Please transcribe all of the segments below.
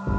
How's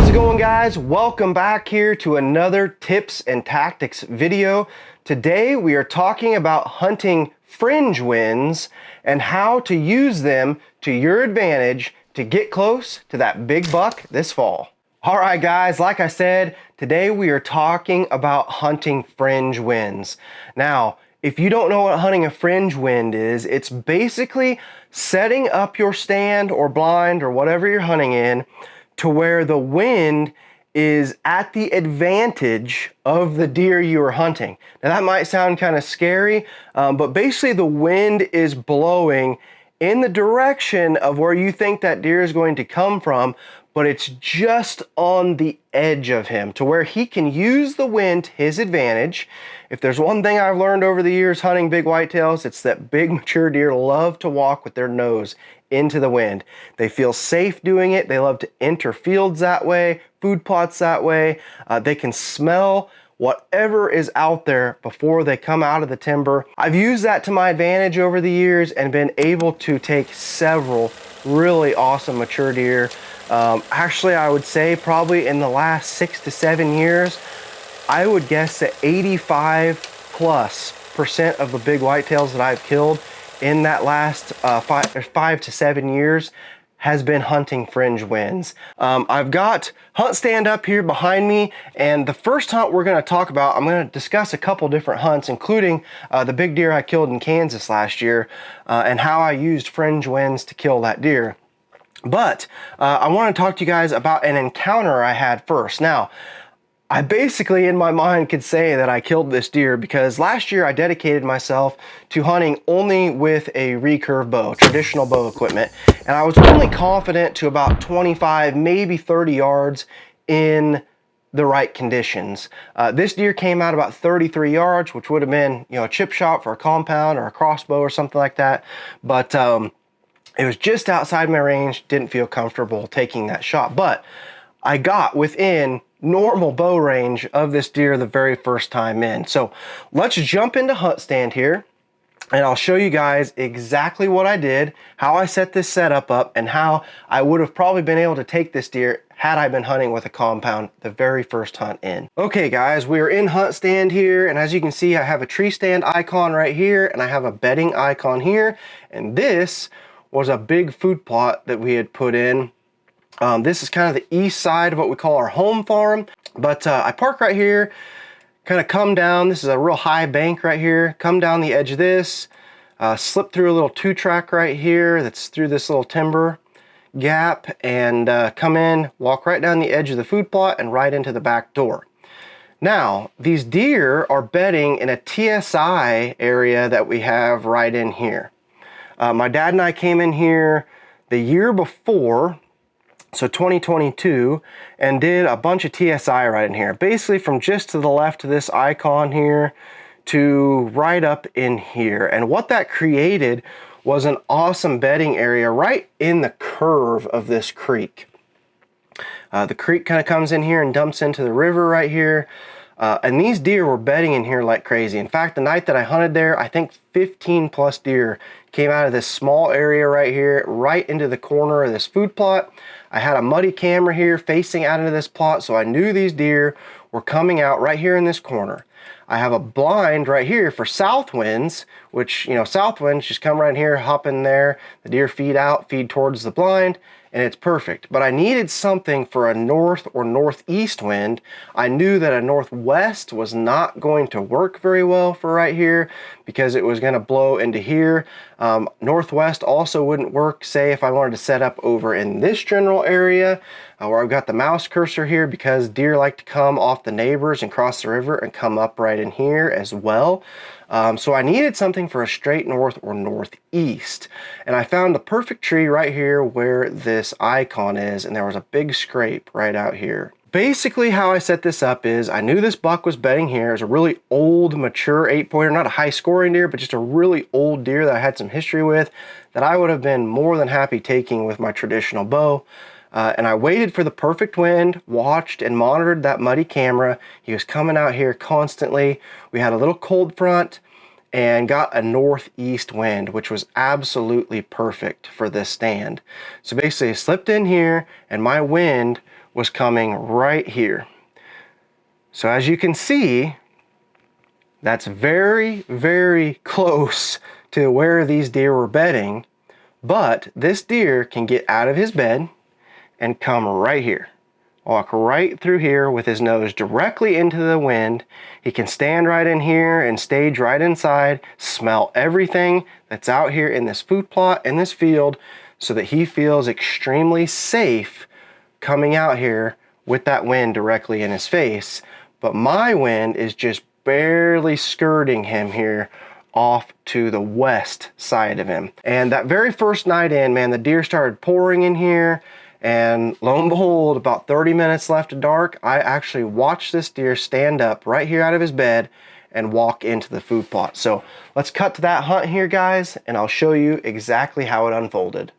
it going, guys? Welcome back here to another tips and tactics video. Today we are talking about hunting fringe winds and how to use them to your advantage to get close to that big buck this fall. All right, guys, like I said, today we are talking about hunting fringe winds. Now, if you don't know what hunting a fringe wind is, it's basically setting up your stand or blind or whatever you're hunting in to where the wind is at the advantage of the deer you are hunting. Now that might sound kind of scary, but basically the wind is blowing in the direction of where you think that deer is going to come from, but it's just on the edge of him to where he can use the wind to his advantage. If there's one thing I've learned over the years hunting big whitetails, it's that big mature deer love to walk with their nose into the wind. They feel safe doing it. They love to enter fields that way, food plots that way. They can smell whatever is out there before they come out of the timber. I've used that to my advantage over the years and been able to take several really awesome mature deer. Actually, I would say probably in the last 6 to 7 years, I would guess that 85+% of the big whitetails that I've killed in that last 5 to 7 years has been hunting fringe winds. I've got HuntStand up here behind me, and the first hunt we're going to talk about, I'm going to discuss a couple different hunts, including the big deer I killed in Kansas last year, and how I used fringe winds to kill that deer. But I want to talk to you guys about an encounter I had first. Now, I basically in my mind could say that I killed this deer because last year I dedicated myself to hunting only with a recurve bow, traditional bow equipment, and I was only confident to about 25, maybe 30 yards in the right conditions. This deer came out about 33 yards, which would have been, you know, a chip shot for a compound or a crossbow or something like that, but it was just outside my range, didn't feel comfortable taking that shot, but I got within normal bow range of this deer the very first time in. So let's jump into HuntStand here, and I'll show you guys exactly what I did, how I set this setup up, and how I would have probably been able to take this deer had I been hunting with a compound the very first hunt in. Okay guys, we are in HuntStand here, and as you can see, I have a tree stand icon right here, and I have a bedding icon here, and this was a big food plot that we had put in. This is kind of the east side of what we call our home farm, but I park right here, kind of come down. This is a real high bank right here, come down the edge of this, slip through a little 2-track right here that's through this little timber gap, and come in, walk right down the edge of the food plot and right into the back door. Now, these deer are bedding in a TSI area that we have right in here. My dad and I came in here the year before, so 2022, and did a bunch of TSI right in here. Basically from just to the left of this icon here to right up in here. And what that created was an awesome bedding area right in the curve of this creek. The creek kind of comes in here and dumps into the river right here. And these deer were bedding in here like crazy. In fact, the night that I hunted there, I think 15+ deer came out of this small area right here, right into the corner of this food plot. I had a muddy camera here facing out into this plot, so I knew these deer were coming out right here in this corner. I have a blind right here for south winds, which, you know, south winds just come right here, hop in there, the deer feed out, feed towards the blind, and it's perfect. But I needed something for a north or northeast wind. I knew that a northwest was not going to work very well for right here because it was going to blow into here. Northwest also wouldn't work, say, if I wanted to set up over in this general area where I've got the mouse cursor here, because deer like to come off the neighbors and cross the river and come up right in here as well. So I needed something for a straight north or northeast, and I found the perfect tree right here where this icon is, and there was a big scrape right out here. Basically how I set this up is I knew this buck was bedding here. It was a really old, mature 8-pointer, not a high scoring deer, but just a really old deer that I had some history with that I would have been more than happy taking with my traditional bow. And I waited for the perfect wind, watched and monitored that muddy camera. He was coming out here constantly. We had a little cold front and got a northeast wind, which was absolutely perfect for this stand. So basically I slipped in here and my wind was coming right here. So as you can see, that's very, very close to where these deer were bedding, but this deer can get out of his bed and come right here. Walk right through here with his nose directly into the wind. He can stand right in here and stage right inside, smell everything that's out here in this food plot, in this field, so that he feels extremely safe coming out here with that wind directly in his face. But my wind is just barely skirting him here off to the west side of him. And that very first night in, man, the deer started pouring in here, and lo and behold, about 30 minutes left of dark, I actually watched this deer stand up right here out of his bed and walk into the food plot. So let's cut to that hunt here, guys, and I'll show you exactly how it unfolded.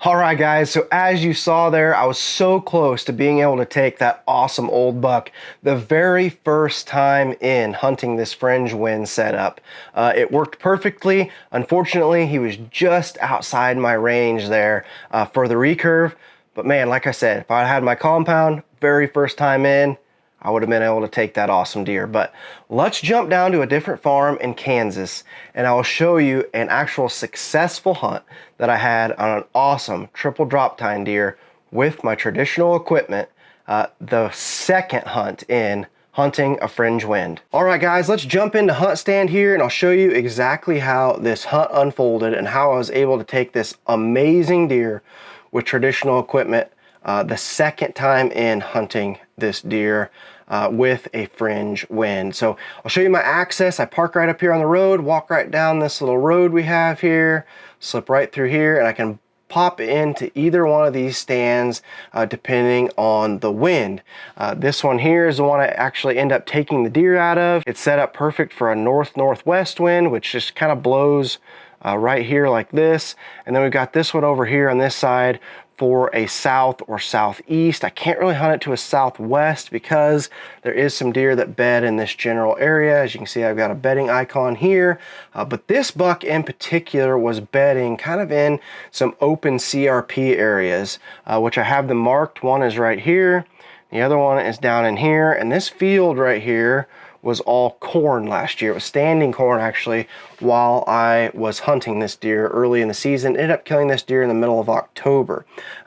All right, guys, so as you saw there, I was so close to being able to take that awesome old buck the very first time in hunting this Fringe wind setup. It worked perfectly. Unfortunately, he was just outside my range there for the recurve. But man, like I said, if I had my compound, very first time in, I would have been able to take that awesome deer. But let's jump down to a different farm in Kansas, and I will show you an actual successful hunt that I had on an awesome triple drop tine deer with my traditional equipment, the second hunt in hunting a Fringe wind. All right, guys, let's jump into HuntStand here, and I'll show you exactly how this hunt unfolded and how I was able to take this amazing deer with traditional equipment the second time in hunting this deer with a Fringe wind. So I'll show you my access. I park right up here on the road, walk right down this little road we have here, slip right through here, and I can pop into either one of these stands depending on the wind. This one here is the one I actually end up taking the deer out of. It's set up perfect for a north-northwest wind, which just kind of blows right here like this. And then we've got this one over here on this side for a south or southeast. I can't really hunt it to a southwest because there is some deer that bed in this general area. As you can see, I've got a bedding icon here, but this buck in particular was bedding kind of in some open CRP areas, which I have them marked. One is right here, the other one is down in here, and this field right here was all corn last year. It was standing corn actually while I was hunting this deer early in the season. Ended up killing this deer in the middle of October.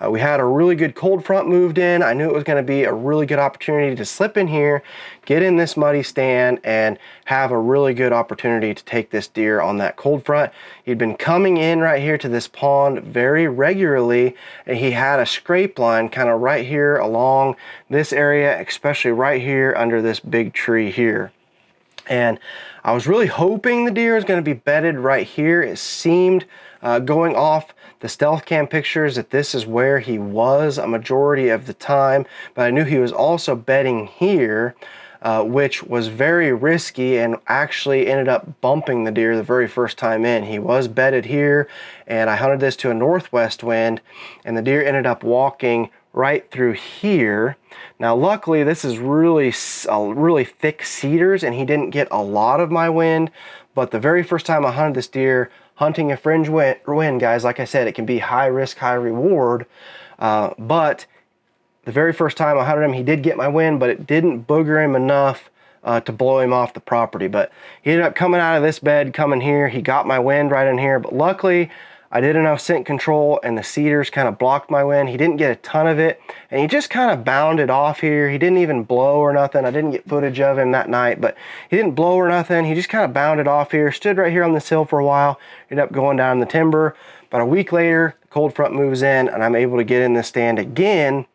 We had a really good cold front moved in. I knew it was going to be a really good opportunity to slip in here, get in this muddy stand, and have a really good opportunity to take this deer on that cold front. He'd been coming in right here to this pond very regularly, and he had a scrape line kind of right here along this area, especially right here under this big tree here. And I was really hoping the deer is going to be bedded right here. It seemed going off the stealth cam pictures that this is where he was a majority of the time, but I knew he was also bedding here which was very risky and actually ended up bumping the deer the very first time in. He was bedded here, and I hunted this to a northwest wind, and the deer ended up walking right through here. Now luckily this is really thick cedars and he didn't get a lot of my wind, but the very first time I hunted this deer, hunting a fringe wind, guys, like I said, it can be high risk, high reward, but the very first time I hunted him, he did get my wind, but it didn't booger him enough to blow him off the property. But he ended up coming out of this bed, coming here. He got my wind right in here, but luckily I did enough scent control and the cedars kind of blocked my wind. He didn't get a ton of it, and he just kind of bounded off here. He didn't even blow or nothing. I didn't get footage of him that night, but he didn't blow or nothing. He just kind of bounded off here, stood right here on this hill for a while, ended up going down in the timber. About a week later, the cold front moves in and I'm able to get in this stand again.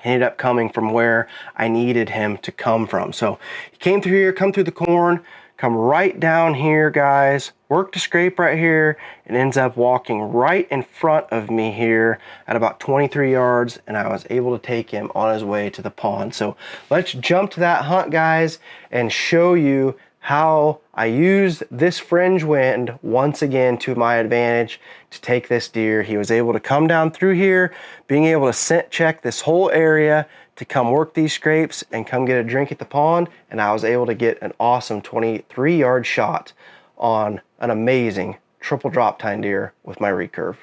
He ended up coming from where I needed him to come from. So he came through here, come through the corn, come right down here, guys, worked a scrape right here, and ends up walking right in front of me here at about 23 yards, and I was able to take him on his way to the pond. So let's jump to that hunt, guys, and show you how I used this fringe wind once again to my advantage to take this deer. He was able to come down through here, being able to scent check this whole area to come work these scrapes and come get a drink at the pond, and I was able to get an awesome 23-yard shot on an amazing triple drop tine deer with my recurve.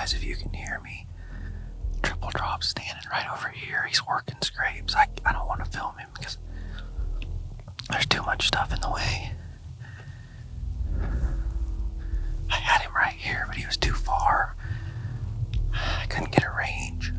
If you can hear me, triple drop standing right over here. He's working scrapes. I don't want to film him because there's too much stuff in the way. I had him right here, but he was too far. I couldn't get a range.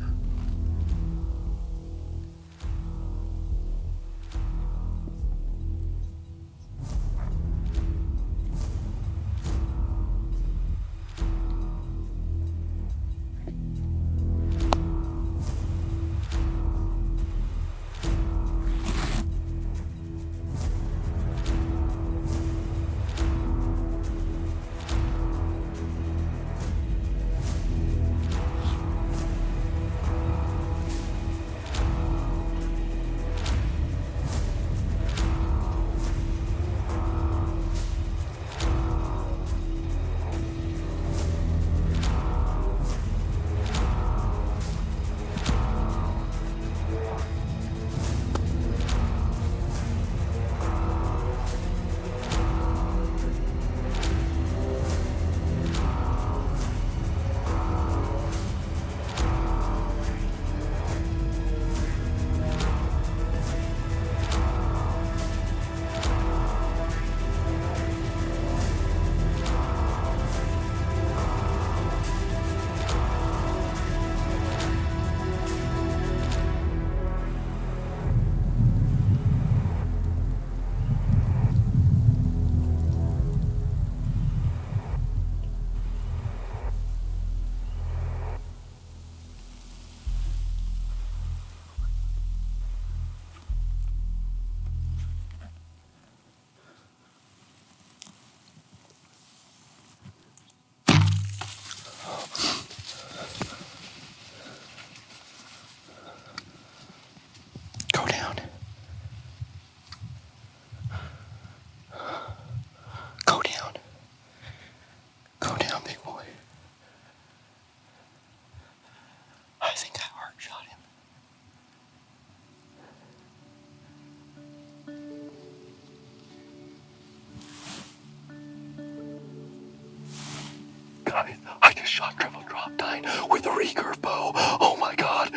Guys, I just shot triple drop tine with a recurve bow. Oh my God.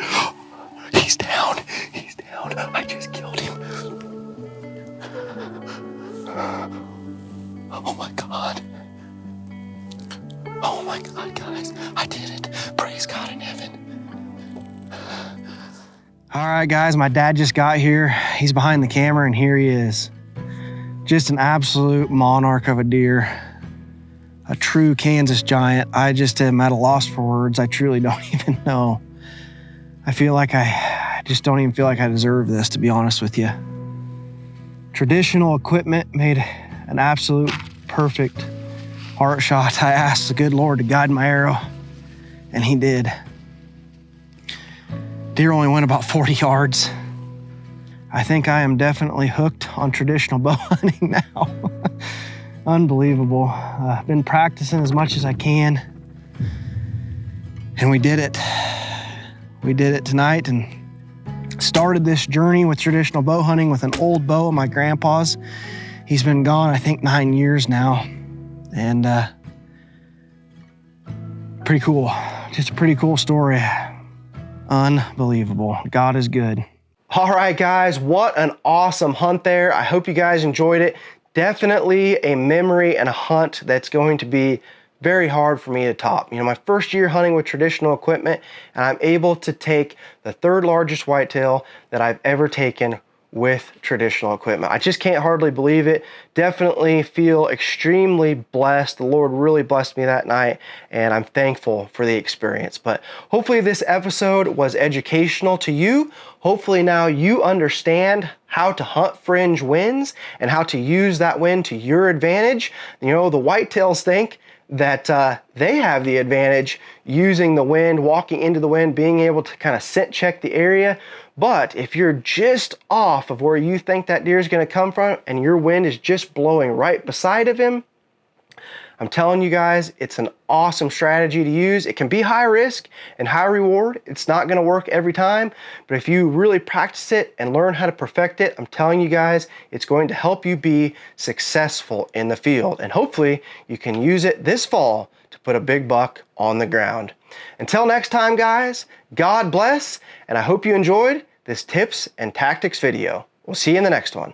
He's down. He's down. I just killed him. Oh my God. Oh my God, guys. I did it. Praise God in heaven. All right, guys, my dad just got here. He's behind the camera, and here he is. Just an absolute monarch of a deer. A true Kansas giant. I just am at a loss for words. I truly don't even know. I feel like I just don't even feel like I deserve this, to be honest with you. Traditional equipment made an absolute perfect heart shot. I asked the good Lord to guide my arrow, and he did. Deer only went about 40 yards. I think I am definitely hooked on traditional bow hunting now. Unbelievable. I've been practicing as much as I can, and we did it. We did it tonight and started this journey with traditional bow hunting with an old bow of my grandpa's. He's been gone, I think, 9 years now, and pretty cool. Just a pretty cool story. Unbelievable. God is good. All right, guys, what an awesome hunt there. I hope you guys enjoyed it. Definitely a memory and a hunt that's going to be very hard for me to top. You know, my first year hunting with traditional equipment, and I'm able to take the third largest whitetail that I've ever taken with traditional equipment. I just can't hardly believe it. Definitely feel extremely blessed. The Lord really blessed me that night, and I'm thankful for the experience. But hopefully this episode was educational to you. Hopefully now you understand how to hunt fringe winds and how to use that wind to your advantage. You know, the whitetails think that they have the advantage using the wind, walking into the wind, being able to kind of scent check the area. But if you're just off of where you think that deer is going to come from and your wind is just blowing right beside of him, I'm telling you guys, it's an awesome strategy to use. It can be high risk and high reward. It's not going to work every time, but if you really practice it and learn how to perfect it, I'm telling you guys, it's going to help you be successful in the field. And hopefully you can use it this fall to put a big buck on the ground. Until next time, guys, God bless, and I hope you enjoyed this tips and tactics video. We'll see you in the next one.